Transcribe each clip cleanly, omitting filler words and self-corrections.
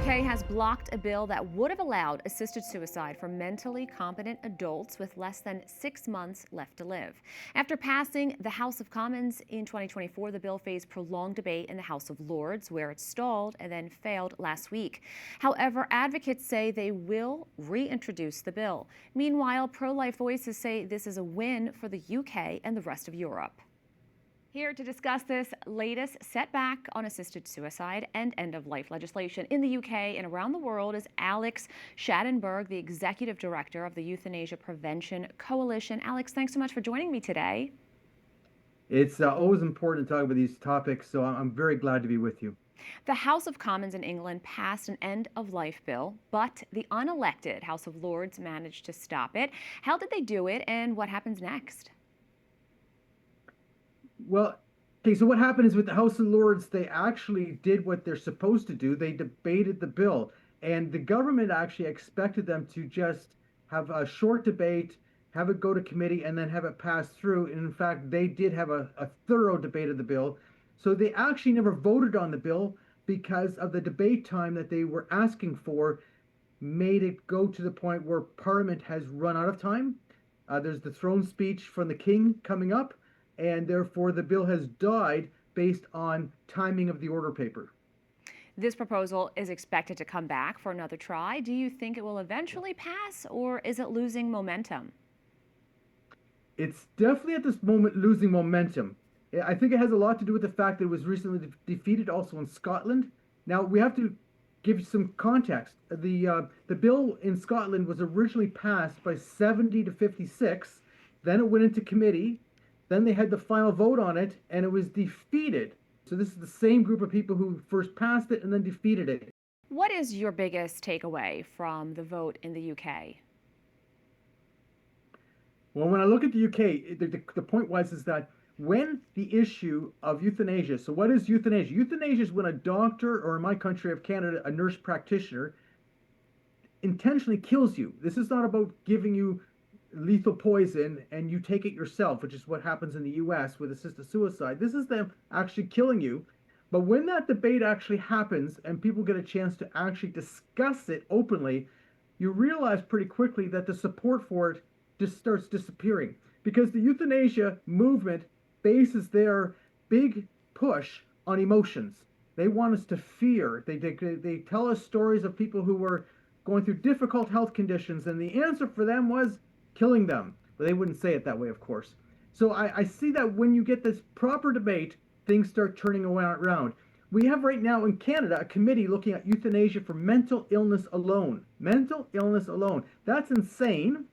UK has blocked a bill that would have allowed assisted suicide for mentally competent adults with less than 6 months left to live. After passing the House of Commons in 2024, the bill faced prolonged debate in the House of Lords, where it stalled and then failed last week. However, advocates say they will reintroduce the bill. Meanwhile, pro-life voices say this is a win for the UK and the rest of Europe. Here to discuss this latest setback on assisted suicide and end-of-life legislation in the UK and around the world is Alex Schadenberg, the Executive Director of the Euthanasia Prevention Coalition. Alex, thanks so much for joining me today. It's always important to talk about these topics, so I'm very glad to be with you. The House of Commons in England passed an end-of-life bill, but the unelected House of Lords managed to stop it. How did they do it, and what happens next? Well, okay, so what happened is with the House of Lords, they actually did what they're supposed to do. They debated the bill, and the government actually expected them to just have a short debate, have it go to committee, and then have it pass through. And in fact, they did have a thorough debate of the bill. So they actually never voted on the bill because of the debate time that they were asking for made it go to the point where Parliament has run out of time. There's the throne speech from the King coming up, and therefore the bill has died based on timing of the order paper. This proposal is expected to come back for another try. Do you think it will eventually pass, or is it losing momentum? It's definitely at this moment losing momentum. I think it has a lot to do with the fact that it was recently defeated also in Scotland. Now, we have to give you some context. The bill in Scotland was originally passed by 70 to 56. Then it went into committee. Then they had the final vote on it, and it was defeated. So this is the same group of people who first passed it and then defeated it. What is your biggest takeaway from the vote in the UK? Well, when I look at the UK, the point was is that when the issue of euthanasia, so what is euthanasia? Euthanasia is when a doctor, or in my country of Canada, a nurse practitioner, intentionally kills you. This is not about giving you lethal poison and you take it yourself, which is what happens in the US with assisted suicide. This is them actually killing you. But when that debate actually happens and people get a chance to actually discuss it openly, you realize pretty quickly that the support for it just starts disappearing, because the euthanasia movement bases their big push on emotions. They want us to fear. They tell us stories of people who were going through difficult health conditions, and the answer for them was killing them. But they wouldn't say it that way, of course. So I see that when you get this proper debate, things start turning around. We have right now in Canada a committee looking at euthanasia for mental illness alone. Mental illness alone. That's insane.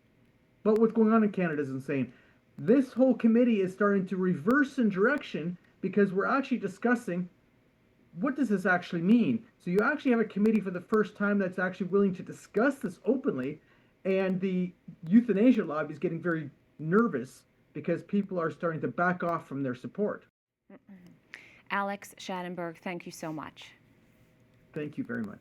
But what's going on in Canada is insane. This whole committee is starting to reverse in direction because we're actually discussing what does this actually mean. So you actually have a committee for the first time that's actually willing to discuss this openly. And the euthanasia lobby is getting very nervous because people are starting to back off from their support. Alex Schadenberg, thank you so much. Thank you very much.